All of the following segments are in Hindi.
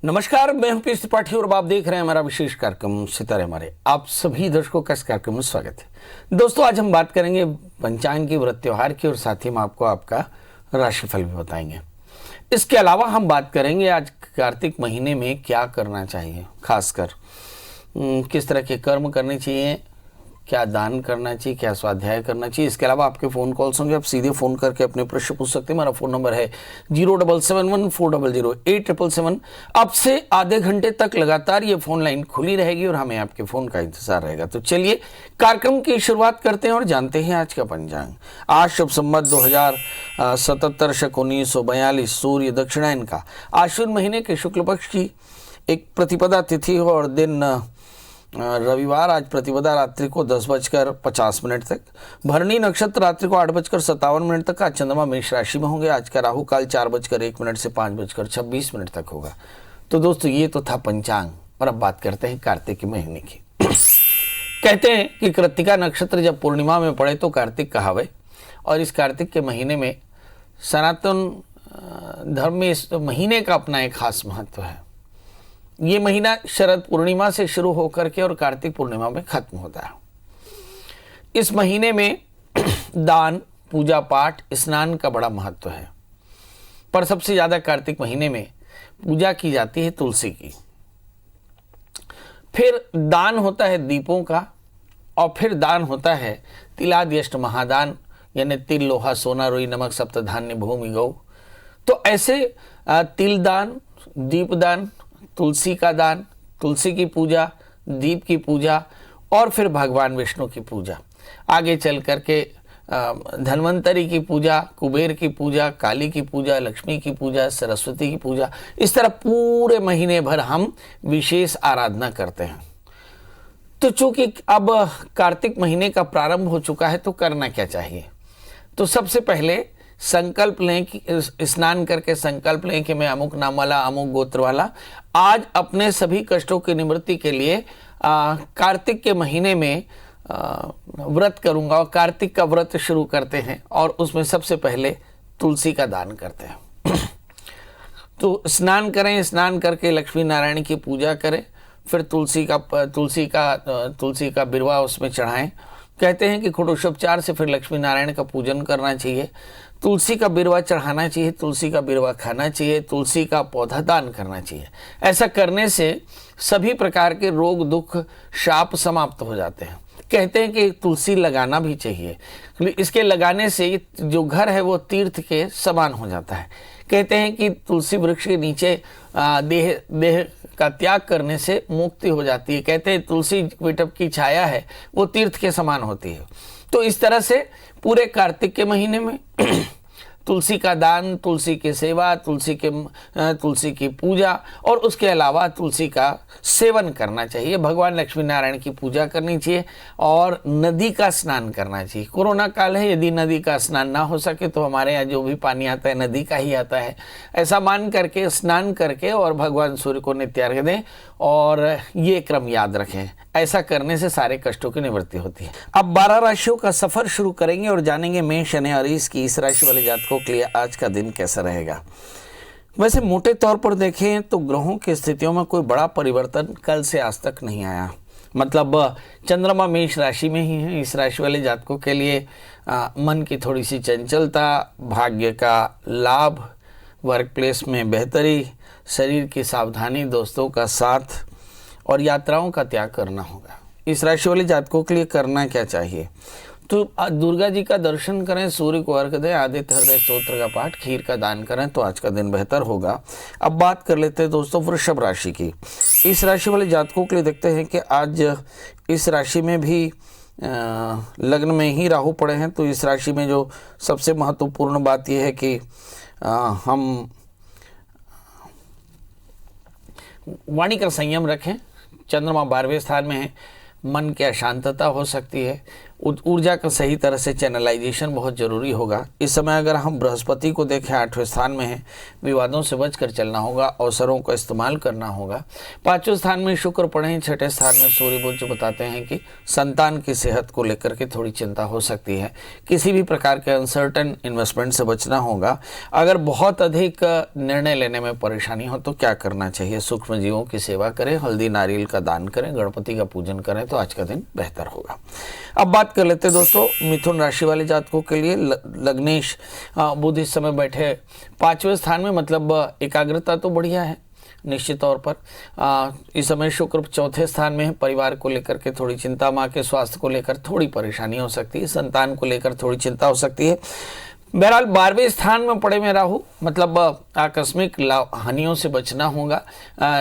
नमस्कार, मैं हूं पीएस त्रिपाठी और आप देख रहे हैं हमारा विशेष कार्यक्रम सितारे हमारे। आप सभी दर्शकों का इस कार्यक्रम में स्वागत है। दोस्तों, आज हम बात करेंगे पंचांग की, व्रत त्योहार की और साथ ही हम आपको आपका राशिफल भी बताएंगे। इसके अलावा हम बात करेंगे आज कार्तिक महीने में क्या करना चाहिए, खासकर किस तरह के कर्म करने चाहिए, क्या दान करना चाहिए, क्या स्वाध्याय करना चाहिए। इसके अलावा आपके फ़ोन कॉल्स होंगे, आप सीधे फ़ोन करके अपने प्रश्न पूछ सकते हैं। हमारा फ़ोन नंबर है 07714008777। अब से आधे घंटे तक लगातार ये फ़ोन लाइन खुली रहेगी और हमें आपके फ़ोन का इंतजार रहेगा। तो चलिए कार्यक्रम की शुरुआत करते हैं और जानते हैं आज का पंचांग। आज शुभ संवत 2077 शक 1942 सूर्य दक्षिणायन का आश्विन महीने के शुक्ल पक्ष की एक प्रतिपदा तिथि हो और दिन रविवार। आज प्रतिपदा रात्रि को 10:50 तक, भरणी नक्षत्र रात्रि को 8:57 तक। आज चंद्रमा मेष राशि में होंगे। आज का राहु काल 4:01 से 5:26 तक होगा। तो दोस्तों, ये तो था पंचांग और अब बात करते हैं कार्तिक के महीने की। कहते हैं कि कृत्तिका नक्षत्र जब पूर्णिमा में पड़े तो कार्तिक कहावे, और इस कार्तिक के महीने में सनातन धर्म में इस महीने का अपना एक खास महत्व है। ये महीना शरद पूर्णिमा से शुरू होकर के और कार्तिक पूर्णिमा में खत्म होता है। इस महीने में दान, पूजा पाठ, स्नान का बड़ा महत्व है, पर सबसे ज्यादा कार्तिक महीने में पूजा की जाती है तुलसी की। फिर दान होता है दीपों का, और फिर दान होता है तिलाद्यष्ट महादान, यानी तिल, लोहा, सोना, रुई, नमक, सप्तधान्य, भूमि, गौ। तो ऐसे तिल दान, दीप दान, तुलसी का दान, तुलसी की पूजा, दीप की पूजा और फिर भगवान विष्णु की पूजा, आगे चल करके धन्वंतरी की पूजा, कुबेर की पूजा, काली की पूजा, लक्ष्मी की पूजा, सरस्वती की पूजा। इस तरह पूरे महीने भर हम विशेष आराधना करते हैं। तो चूंकि अब कार्तिक महीने का प्रारंभ हो चुका है तो करना क्या चाहिए? तो सबसे पहले संकल्प लें कि स्नान करके संकल्प लें कि मैं अमुक नाम वाला, अमुक गोत्र वाला आज अपने सभी कष्टों की निवृत्ति के लिए कार्तिक के महीने में व्रत करूंगा। और कार्तिक का व्रत शुरू करते हैं और उसमें सबसे पहले तुलसी का दान करते हैं। तो स्नान करें, स्नान करके लक्ष्मी नारायण की पूजा करें, फिर तुलसी का बिरवा उसमें चढ़ाएं। कहते हैं कि कुटोषोपचार से फिर लक्ष्मी नारायण का पूजन करना चाहिए, तुलसी का बिरवा चढ़ाना चाहिए, तुलसी का बिरवा खाना चाहिए, तुलसी का पौधा दान करना चाहिए। ऐसा करने से सभी प्रकार के रोग, दुख, शाप समाप्त हो जाते हैं। कहते हैं कि तुलसी लगाना भी चाहिए, इसके लगाने से जो घर है वो तीर्थ के समान हो जाता है। कहते हैं कि तुलसी वृक्ष के नीचे देह का त्याग करने से मुक्ति हो जाती है। कहते हैं तुलसी विटप की छाया है वो तीर्थ के समान होती है। तो इस तरह से पूरे कार्तिक के महीने में तुलसी का दान, तुलसी की सेवा, तुलसी की पूजा और उसके अलावा तुलसी का सेवन करना चाहिए। भगवान लक्ष्मी नारायण की पूजा करनी चाहिए और नदी का स्नान करना चाहिए। कोरोना काल है, यदि नदी का स्नान ना हो सके तो हमारे यहाँ जो भी पानी आता है नदी का ही आता है। ऐसा मान करके स्नान करके और भगवान सूर्य को नित्यार्घ्य दें और ये क्रम याद रखें। ऐसा करने से सारे कष्टों की निवृत्ति होती है। अब 12 राशियों का सफर शुरू करेंगे और जानेंगे मेष, शनि और इसकी इस राशि वाले जातकों के लिए आज का दिन कैसा रहेगा। वैसे मोटे तौर पर देखें तो ग्रहों की स्थितियों में कोई बड़ा परिवर्तन कल से आज तक नहीं आया। मतलब चंद्रमा मेष राशि में ही है। इस राशि वाले जातकों के लिए मन की थोड़ी सी चंचलता, भाग्य का लाभ, वर्क प्लेस में बेहतरी, शरीर की सावधानी, दोस्तों का साथ और यात्राओं का त्याग करना होगा। इस राशि वाले जातकों के लिए करना क्या चाहिए? तो दुर्गा जी का दर्शन करें, सूर्य को अर्घ्य दें, आदित्य हृदय स्तोत्र का पाठ, खीर का दान करें तो आज का दिन बेहतर होगा। अब बात कर लेते हैं दोस्तों वृषभ राशि की। इस राशि वाले जातकों के लिए देखते हैं कि आज इस राशि में भी लग्न में ही राहु पड़े हैं। तो इस राशि में जो सबसे महत्वपूर्ण बात यह है कि हम वाणी का संयम रखें। चंद्रमा 12वें स्थान में है, मन की अशांतता हो सकती है, ऊर्जा का सही तरह से चैनलाइजेशन बहुत जरूरी होगा। इस समय अगर हम बृहस्पति को देखें 8वें स्थान में है, विवादों से बचकर चलना होगा, अवसरों का इस्तेमाल करना होगा। 5वें स्थान में शुक्र पड़े हैं, 6ठे स्थान में सूर्य बुध, जो बताते हैं कि संतान की सेहत को लेकर के थोड़ी चिंता हो सकती है। किसी भी प्रकार के अनसर्टन इन्वेस्टमेंट से बचना होगा। अगर बहुत अधिक निर्णय लेने में परेशानी हो तो क्या करना चाहिए? सूक्ष्म जीवों की सेवा करें, हल्दी नारियल का दान करें, गणपति का पूजन करें तो आज का दिन बेहतर होगा। अब बात कर लेते हैं दोस्तों मिथुन राशि वाले जातकों के लिए। लग्नेश बुध इस समय बैठे 5वें स्थान में, मतलब एकाग्रता तो बढ़िया है निश्चित तौर पर। इस समय शुक्र 4थे स्थान में है, परिवार को लेकर के थोड़ी चिंता, माँ के स्वास्थ्य को लेकर थोड़ी परेशानी हो सकती है, संतान को लेकर थोड़ी चिंता हो सकती है। बहरहाल 12वें स्थान में पड़े में राहु, मतलब आकस्मिक हानियों से बचना होगा,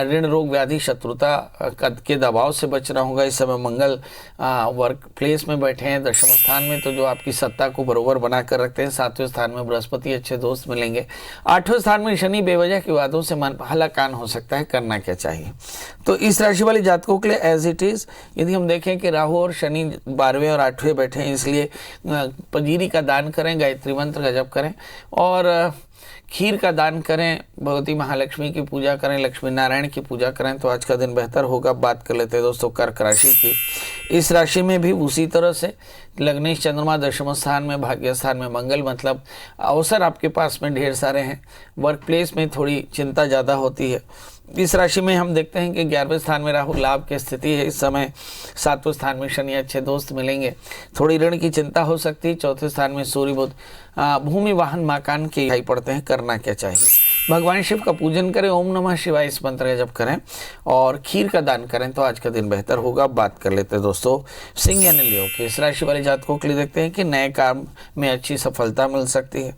ऋण रोग व्याधि शत्रुता के दबाव से बचना होगा। इस समय मंगल वर्क प्लेस में बैठे हैं 10वें स्थान में, तो जो आपकी सत्ता को बरोबर बनाकर रखते हैं। 7वें स्थान में बृहस्पति, अच्छे दोस्त मिलेंगे। 8वें स्थान में शनि, बेवजह की वादों से मन हलाकान हो सकता है, करना क्या चाहिए? तो इस राशि वाले जातकों के लिए एज इट इज, यदि हम देखें कि राहु और शनि 12वें और 8वें बैठे हैं, इसलिए पंजीरी का दान करें, गायत्री मंत्र का जप करें और खीर का दान करें, भगवती महालक्ष्मी की पूजा करें, लक्ष्मी नारायण की पूजा करें तो आज का दिन बेहतर होगा। बात कर लेते हैं दोस्तों कर्क राशि की। इस राशि में भी उसी तरह से लग्नेश चंद्रमा 10वें स्थान में, भाग्य स्थान में मंगल, मतलब अवसर आपके पास में ढेर सारे हैं। वर्क प्लेस में थोड़ी चिंता ज़्यादा होती है। इस राशि में हम देखते हैं कि 11वें स्थान में राहु, लाभ की स्थिति है इस समय। 7वें स्थान में शनि, अच्छे दोस्त मिलेंगे, थोड़ी ऋण की चिंता हो सकती है। 4थे स्थान में सूर्य बुध, भूमि वाहन मकान के दिखाई पड़ते हैं, करना क्या चाहिए? भगवान शिव का पूजन करें, ओम नमः शिवाय इस मंत्र का जप करें और खीर का दान करें तो आज का दिन बेहतर होगा। बात कर लेते हैं दोस्तों सिंह यानी लियो के। इस राशि वाले जातकों के लिए देखते हैं कि नए काम में अच्छी सफलता मिल सकती है,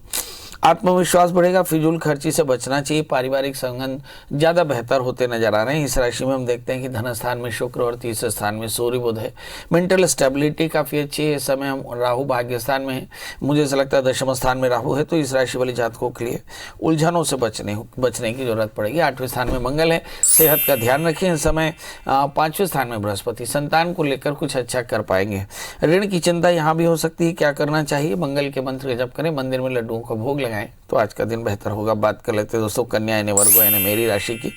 आत्मविश्वास बढ़ेगा, फिजूल खर्ची से बचना चाहिए, पारिवारिक संबंध ज़्यादा बेहतर होते नजर आ रहे हैं। इस राशि में हम देखते हैं कि धन स्थान में शुक्र और 3रे स्थान में सूर्य बुध है। मेंटल स्टेबिलिटी काफ़ी अच्छी है। इस समय हम राहु भाग्य स्थान में है, मुझे ऐसा लगता है 10वें स्थान में राहु है, तो इस राशि वाले जातकों के लिए उलझनों से बचने की जरूरत पड़ेगी। 8वें स्थान में मंगल है, सेहत का ध्यान रखें। इस समय 5वें स्थान में बृहस्पति, संतान को लेकर कुछ अच्छा कर पाएंगे। ऋण की चिंता यहाँ भी हो सकती है, क्या करना चाहिए? मंगल के मंत्र का जप करें, मंदिर में लड्डुओं का भोग लगाएं तो आज का दिन बेहतर होगा। बात कर लेते हैं दोस्तों कन्या यानी वर्गो यानी मेरी राशि की।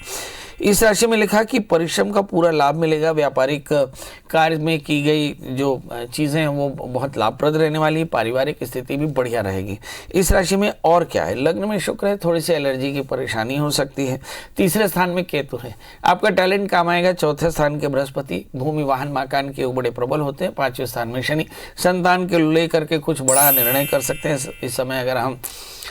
इस राशि में लिखा कि परिश्रम का पूरा लाभ मिलेगा, व्यापारिक कार्य में की गई जो चीज़ें हैं वो बहुत लाभप्रद रहने वाली है, पारिवारिक स्थिति भी बढ़िया रहेगी। इस राशि में और क्या है? लग्न में शुक्र है, थोड़ी सी एलर्जी की परेशानी हो सकती है। 3रे स्थान में केतु है, आपका टैलेंट काम आएगा। 4थे स्थान के बृहस्पति, भूमि वाहन मकान के बड़े प्रबल होते हैं। 5वें स्थान में शनि, संतान के लेकर के कुछ बड़ा निर्णय कर सकते हैं। इस समय अगर हम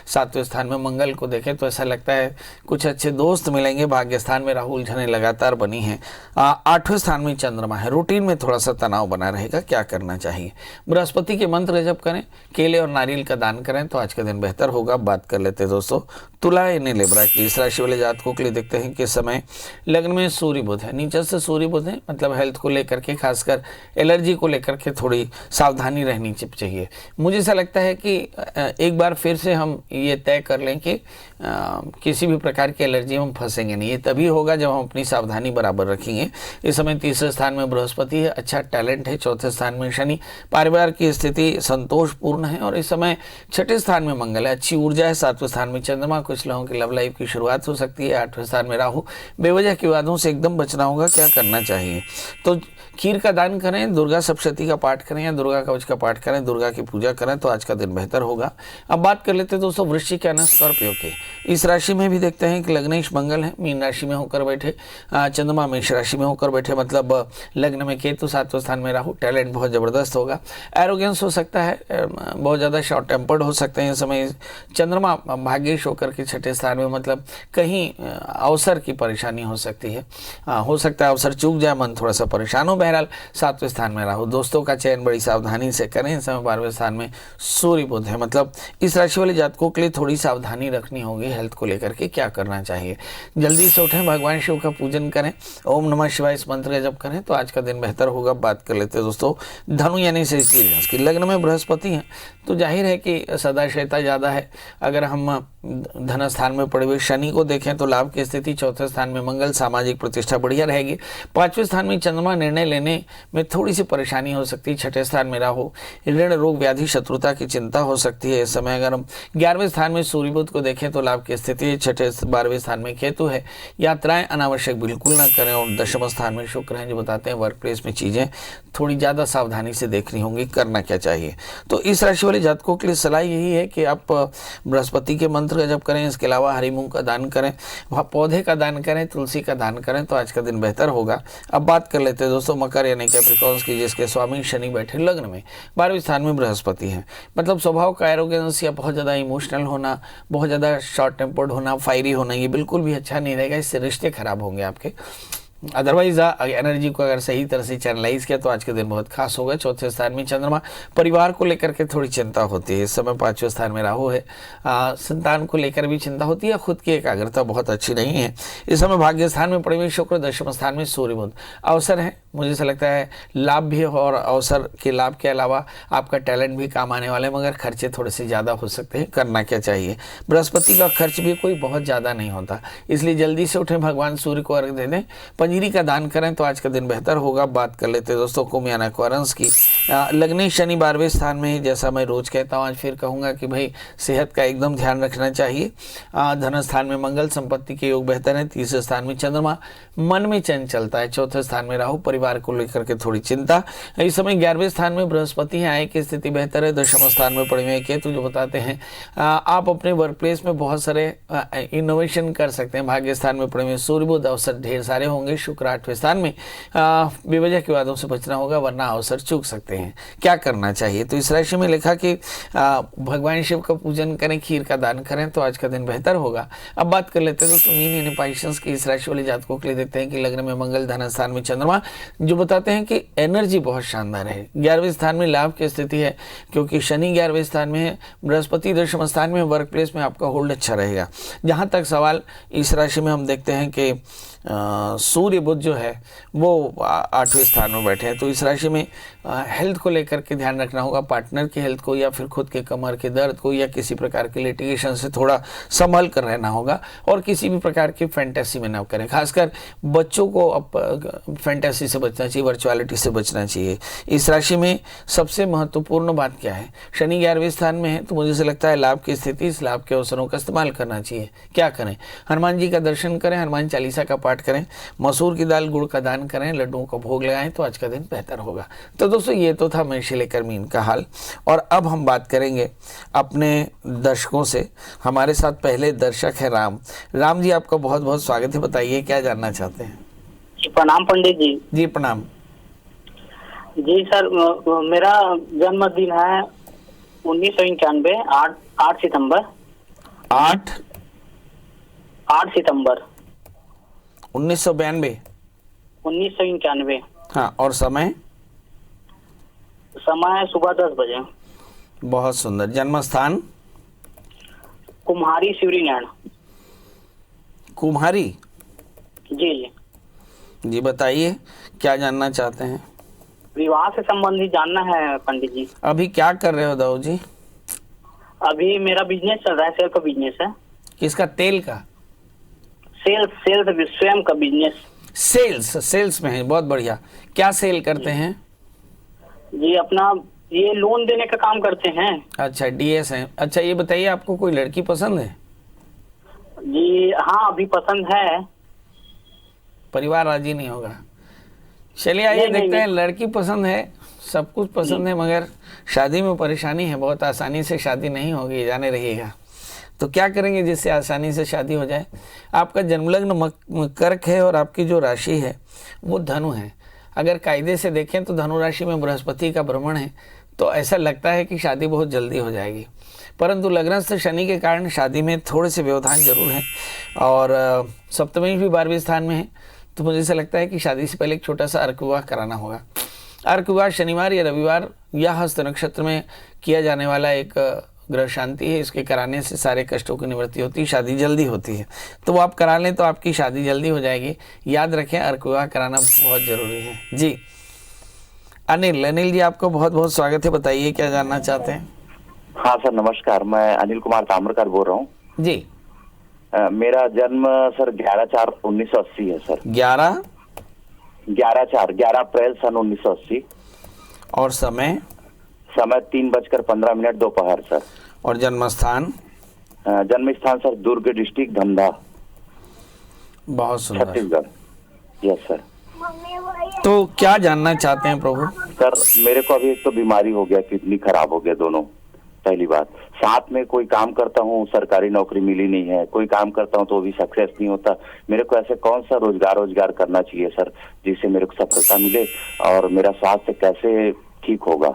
7वें स्थान में मंगल को देखें तो ऐसा लगता है कुछ अच्छे दोस्त मिलेंगे। भाग्य स्थान में राहु, उलझने लगातार बनी है। 8वें स्थान में चंद्रमा है, रूटीन में थोड़ा सा तनाव बना रहेगा, क्या करना चाहिए? बृहस्पति के मंत्र जप करें, केले और नारियल का दान करें तो आज का दिन बेहतर होगा। बात कर लेते हैं दोस्तों तुला यानी लिब्रा की। इस राशि वाले जातकों के लिए देखते हैं कि इस समय लग्न में सूर्य बुध है, नीचे से सूर्य बुध है, मतलब हेल्थ को लेकर के, खासकर एलर्जी को लेकर के थोड़ी सावधानी रहनी चाहिए। मुझे ऐसा लगता है कि एक बार फिर से हम ये तय कर लें कि किसी भी प्रकार की एलर्जी में हम फंसेंगे नहीं। ये तभी होगा जब हम अपनी सावधानी बराबर रखेंगे। इस समय 3रे स्थान में बृहस्पति है, अच्छा टैलेंट है। 4थे स्थान में शनि, परिवार की स्थिति संतोषपूर्ण है और इस समय 6ठे स्थान में मंगल है, अच्छी ऊर्जा है। 7वें स्थान में चंद्रमा, कुछ लोगों की लव लाइफ की शुरुआत हो सकती है। 8वें स्थान में राहु, बेवजह की वादों से एकदम बचना होगा, क्या करना चाहिए? तो खीर का दान करें, दुर्गा सप्तशती का पाठ करें या दुर्गा कवच का पाठ करें, दुर्गा की पूजा करें तो आज का दिन बेहतर होगा। अब बात कर लेते हैं दोस्तों वृश्चिक यानी स्कॉर्पियो के। इस राशि में भी देखते हैं कि लग्नेश मंगल है, मीन राशि में होकर बैठे, चंद्रमा मेष राशि में होकर बैठे, मतलब लग्न में केतु, 7वें स्थान में राहु। टैलेंट बहुत ज़बरदस्त होगा, एरोगेंस हो सकता है, बहुत ज़्यादा शॉर्ट टेम्पर्ड हो सकते हैं। इस समय चंद्रमा भाग्येश होकर के 6ठे स्थान में, मतलब कहीं अवसर की परेशानी हो सकती है, हो सकता है अवसर चूक जाए, मन थोड़ा सा परेशान हो। बहरहाल 7वें स्थान में राहु, दोस्तों का चयन बड़ी सावधानी से करें। इस समय 12वें स्थान में सूर्य बुध है, मतलब इस राशि वाले जातकों के लिए थोड़ी सावधानी रखनी होगी हेल्थ को लेकर के, क्या करना चाहिए? जल्दी से उठें, भगवान शिव का पूजन करें, ओम नमः शिवाय इस मंत्र का जप करें तो आज का दिन बेहतर होगा। बात कर लेते हैं दोस्तों धनु यानी सेजिटेरियंस की। लग्न में बृहस्पति हैं तो जाहिर है कि सदाशयता ज़्यादा है। अगर हम धन स्थान में पड़े हुए शनि को देखें तो लाभ की स्थिति, चौथे स्थान में मंगल, सामाजिक प्रतिष्ठा बढ़िया रहेगी। पांचवें स्थान में चंद्रमा, निर्णय लेने में थोड़ी सी परेशानी हो सकती है। छठे स्थान में राहु, ऋण, रोग, व्याधि, शत्रुता की चिंता हो सकती है इस समय। अगर हम 11वें स्थान में सूर्य बुध को देखें तो लाभ की स्थिति है। छठे 12वें स्थान में केतु है। यात्राएं अनावश्यक बिल्कुल ना करें। और दशम स्थान में शुक्र हैं जो बताते हैं वर्क प्लेस में चीजें थोड़ी ज्यादा सावधानी से देखनी होंगी, करना क्या चाहिए। तो इस राशि वाले जातकों के लिए सलाह यही है कि आप बृहस्पति के मंत्र का जप करें, इसके अलावा हरी मूंग का दान करें, पौधे का दान करें, तुलसी का दान करें तो आज का दिन बेहतर होगा। अब बात कर लेते हैं दोस्तों मकर यानी कैप्रिकॉर्न्स की, जिसके स्वामी शनि बैठे लग्न में, 12वें स्थान में बृहस्पति है। मतलब स्वभाव का एरोगेंस या बहुत ज़्यादा इमोशनल होना, बहुत ज़्यादा शॉर्ट टेम्पर्ड होना, फायरी होना, ये बिल्कुल भी अच्छा नहीं रहेगा। इससे रिश्ते खराब होंगे आपके। अदरवाइज एनर्जी को अगर सही तरह से चैनलाइज किया तो आज के दिन बहुत खास होगा। चौथे स्थान में चंद्रमा, परिवार को लेकर के थोड़ी चिंता होती है इस समय। पांचवें स्थान में राहु है, संतान को लेकर भी चिंता होती है। खुद की एकाग्रता बहुत अच्छी नहीं है इस समय। भाग्य स्थान में पड़े हुए शुक्र, दशम स्थान में सूर्य बुध, अवसर है, मुझे ऐसा लगता है लाभ भी हो, और अवसर के लाभ के अलावा आपका टैलेंट भी काम आने वाले, मगर खर्चे थोड़े से ज़्यादा हो सकते हैं। करना क्या चाहिए, बृहस्पति का खर्च भी कोई बहुत ज़्यादा नहीं होता, इसलिए जल्दी से उठें, भगवान सूर्य को अर्घ दे दें, पंजीरी का दान करें तो आज का दिन बेहतर होगा। बात कर लेते हैं दोस्तों कुंभ यानी एक्वेरियस की। लग्नी शनि 12वें स्थान में, जैसा मैं रोज कहता हूँ आज फिर कहूँगा कि भाई सेहत का एकदम ध्यान रखना चाहिए। धन स्थान में मंगल, संपत्ति के योग बेहतर है। तीसरे स्थान में चंद्रमा, मन में चंचलता है। चौथे स्थान में राहु, परिवार को लेकर के थोड़ी चिंता। इस समय 11वें स्थान में बृहस्पति है, आय की स्थिति बेहतर है। दशम स्थान में पड़े हुए केतु जो बताते हैं आप अपने वर्क प्लेस में बहुत सारे इनोवेशन कर सकते हैं। भाग्य स्थान में पड़े हुए सूर्य बुध, अवसर ढेर सारे होंगे। शुक्र 8वें स्थान में, बेवजह की बातों से बचना होगा वरना अवसर चूक सकते हैं। क्या करना चाहिए, तो इस राशि में लिखा कि भगवान शिव का पूजन करें, खीर का दान करें तो आज का दिन बेहतर होगा। अब बात कर लेते हैं दोस्तों मीन यानी पाइसेंस की। इस राशि वाले जातकों के लिए देखते हैं कि लग्न में मंगल, धन स्थान में चंद्रमा जो बताते हैं कि एनर्जी बहुत शानदार है। 11वें स्थान में लाभ की स्थिति है क्योंकि शनि 11वें स्थान में है, बृहस्पति दशम स्थान में, वर्क प्लेस में आपका होल्ड अच्छा रहेगा। जहाँ तक सवाल इस राशि में हम देखते हैं कि सूर्य बुध जो है वो 8वें स्थान में बैठे हैं, तो इस राशि में हेल्थ को लेकर के ध्यान रखना होगा, पार्टनर की हेल्थ को या फिर खुद के कमर के दर्द को या किसी प्रकार के लिटिगेशन से थोड़ा संभल कर रहना होगा। और किसी भी प्रकार की फैंटेसी में ना करें, खासकर बच्चों को अब फैंटेसी से बचना चाहिए, वर्चुअलिटी से बचना चाहिए। इस राशि में सबसे महत्वपूर्ण बात क्या है, शनि 11वें स्थान में है तो मुझे से लगता है लाभ की स्थिति, इस लाभ के अवसरों का इस्तेमाल करना चाहिए। क्या करें, हनुमान जी का दर्शन करें, हनुमान चालीसा का पाठ करें, मसूर की दाल गुड़ का दान करें, लड्डुओं का भोग लगाएं तो आज का दिन बेहतर होगा। तो दोस्तों ये तो था मेष से लेकर मीन का हाल। और अब हम बात करेंगे अपने दर्शकों से। हमारे साथ पहले दर्शक है राम। राम जी आपका बहुत बहुत स्वागत है, बताइए क्या जानना चाहते हैं। प्रणाम पंडित जी। जी प्रणाम जी सर, मेरा जन्मदिन है 1991, 8 सितंबर। 8 सितंबर 1992। 1991। हाँ, और समय सुबह 10 बजे। बहुत सुंदर। जन्म स्थान कुम्हारी, शिवरीनारायण। कुम्हारी। जी जी जी बताइए क्या जानना चाहते हैं। विवाह से संबंधित जानना है पंडित जी। अभी क्या कर रहे हो दाऊ जी? अभी मेरा बिजनेस चल रहा है, सेल का बिजनेस है। किसका? तेल का? सेल्स स्वयं का बिजनेस। सेल्स में है, बहुत बढ़िया। क्या सेल करते हैं जी? अपना ये लोन देने का काम करते हैं। अच्छा, डीएस है। अच्छा ये बताइए आपको कोई लड़की पसंद है? जी हाँ, अभी पसंद है। परिवार राजी नहीं होगा? चलिए आइए देखते हैं। लड़की पसंद है, सब कुछ पसंद है, मगर शादी में परेशानी है, बहुत आसानी से शादी नहीं होगी, जाने रहिएगा। तो क्या करेंगे जिससे आसानी से शादी हो जाए? आपका जन्मलग्न कर्क है और आपकी जो राशि है वो धनु है। अगर कायदे से देखें तो धनु राशि में बृहस्पति का भ्रमण है, तो ऐसा लगता है कि शादी बहुत जल्दी हो जाएगी, परंतु लग्नस्थ शनि के कारण शादी में थोड़े से व्यवधान जरूर है। और सप्तमी भी 12वें स्थान में है, तो मुझे ऐसा लगता है कि शादी से पहले एक छोटा सा अर्क विवाह कराना होगा। अर्क विवाह शनिवार या रविवार या हस्त नक्षत्र में किया जाने वाला एक ग्रह शांति है, इसके कराने से सारे कष्टों की निवृत्ति होती है, शादी जल्दी होती है। तो वो आप करा लें तो आपकी शादी जल्दी हो जाएगी। याद रखें अर्क विवाह कराना बहुत जरूरी है। जी अनिल जी आपका बहुत बहुत स्वागत है, बताइए क्या जानना चाहते हैं। हाँ सर नमस्कार, मैं अनिल कुमार ताम्रकार बोल रहा हूँ। जी। मेरा जन्म सर 11/4/1980 है सर। 11 11 अप्रैल सन 1980। और समय? समय 3:15 दोपहर सर। और जन्म स्थान? जन्म स्थान सर दुर्ग डिस्ट्रिक्ट धमधा, बहुत सुंदर। छत्तीसगढ़। Yes sir. तो क्या जानना चाहते हैं प्रभु? सर मेरे को अभी एक तो बीमारी हो गया, किडनी खराब हो गया दोनों, पहली बात। साथ में कोई काम करता हूँ, सरकारी नौकरी मिली नहीं है, कोई काम करता हूँ तो भी सक्सेस नहीं होता। मेरे को ऐसे कौन सा रोजगार करना चाहिए सर जिससे मेरे को सफलता मिले, और मेरा स्वास्थ्य कैसे ठीक होगा,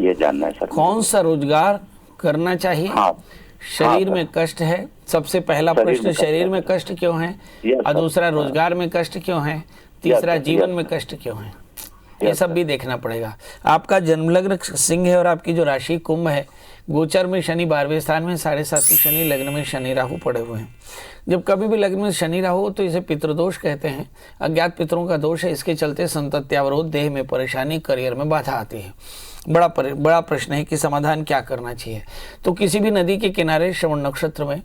ये जानना है सर। कौन सा रोजगार करना चाहिए? हाँ। शरीर हाँ, में कष्ट है, सबसे पहला शरीर प्रश्न में कष्ट शरीर है। में कष्ट क्यों है, Yes, और sir. दूसरा रोजगार में कष्ट क्यों है, तीसरा Yes, sir. जीवन Yes, में sir. कष्ट क्यों है, ये Yes, सब sir. भी देखना पड़ेगा। आपका जन्म लग्न सिंह है और आपकी जो राशि कुंभ है, गोचर में शनि 12वें स्थान में, 7.5 शनि, लग्न में शनि राहु पड़े हुए हैं। जब कभी भी लग्न में शनि राहु हो तो इसे पितृदोष कहते हैं, अज्ञात पितरों का दोष है। इसके चलते संतत्यावरोध, देह में परेशानी, करियर में बाधा आती है। बड़ा प्रश्न है कि समाधान क्या करना चाहिए। तो किसी भी नदी के किनारे श्रवण नक्षत्र में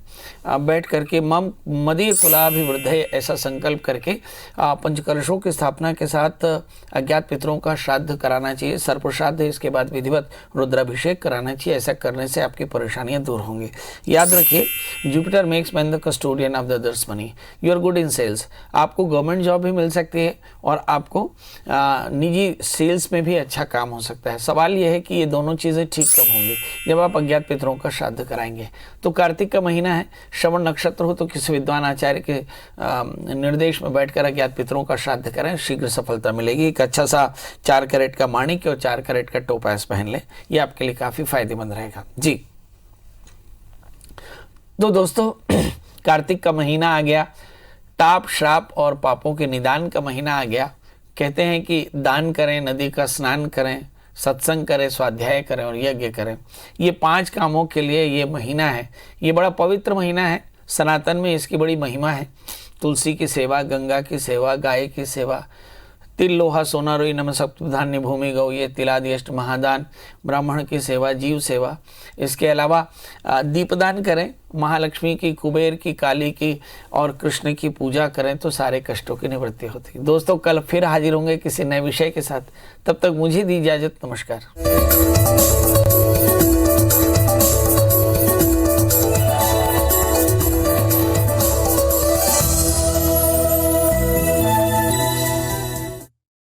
बैठ करके मम मदीय कुलाभिवृद्धे ऐसा संकल्प करके पंचकलशों की स्थापना के साथ अज्ञात पितरों का श्राद्ध कराना चाहिए, सर्पश्राद्ध। इसके बाद विधिवत रुद्राभिषेक कराना चाहिए। ऐसा करने से आपकी परेशानियां दूर होंगी। याद रखिए, Jupiter makes man the custodian of the others money. You are good in sales. आपको गवर्नमेंट जॉब भी मिल सकती है और आपको निजी सेल्स में भी अच्छा काम हो सकता है। सवाल यह है कि ये दोनों चीज़ें ठीक कब होंगी, जब आप अज्ञात पितरों का श्राद्ध कराएंगे। तो कार्तिक का महीना है, श्रवण नक्षत्र हो तो किसी विद्वान आचार्य के निर्देश में बैठकर अज्ञात पितरों का श्राद्ध करें, शीघ्र सफलता मिलेगी। एक अच्छा सा 4 कैरेट का माणिक्य और 4 कैरेट का टोपास पहन ले, ये आपके लिए काफ़ी फायदेमंद रहेगा जी। तो दोस्तों, कार्तिक का महीना आ गया, ताप श्राप और पापों के निदान का महीना आ गया। कहते हैं कि दान करें, नदी का स्नान करें, सत्संग करें, स्वाध्याय करें और यज्ञ करें। ये 5 कामों के लिए ये महीना है। ये बड़ा पवित्र महीना है। सनातन में इसकी बड़ी महिमा है। तुलसी की सेवा, गंगा की सेवा, गाय की सेवा, तिल लोहा सोना रोई नम सप्तधान्य भूमि गौ, ये तिलादि अष्ट महादान, ब्राह्मण की सेवा, जीव सेवा। इसके अलावा दीपदान करें, महालक्ष्मी की, कुबेर की, काली की और कृष्ण की पूजा करें तो सारे कष्टों की निवृत्ति होती है। दोस्तों, कल फिर हाजिर होंगे किसी नए विषय के साथ। तब तक मुझे दी इजाजत। नमस्कार।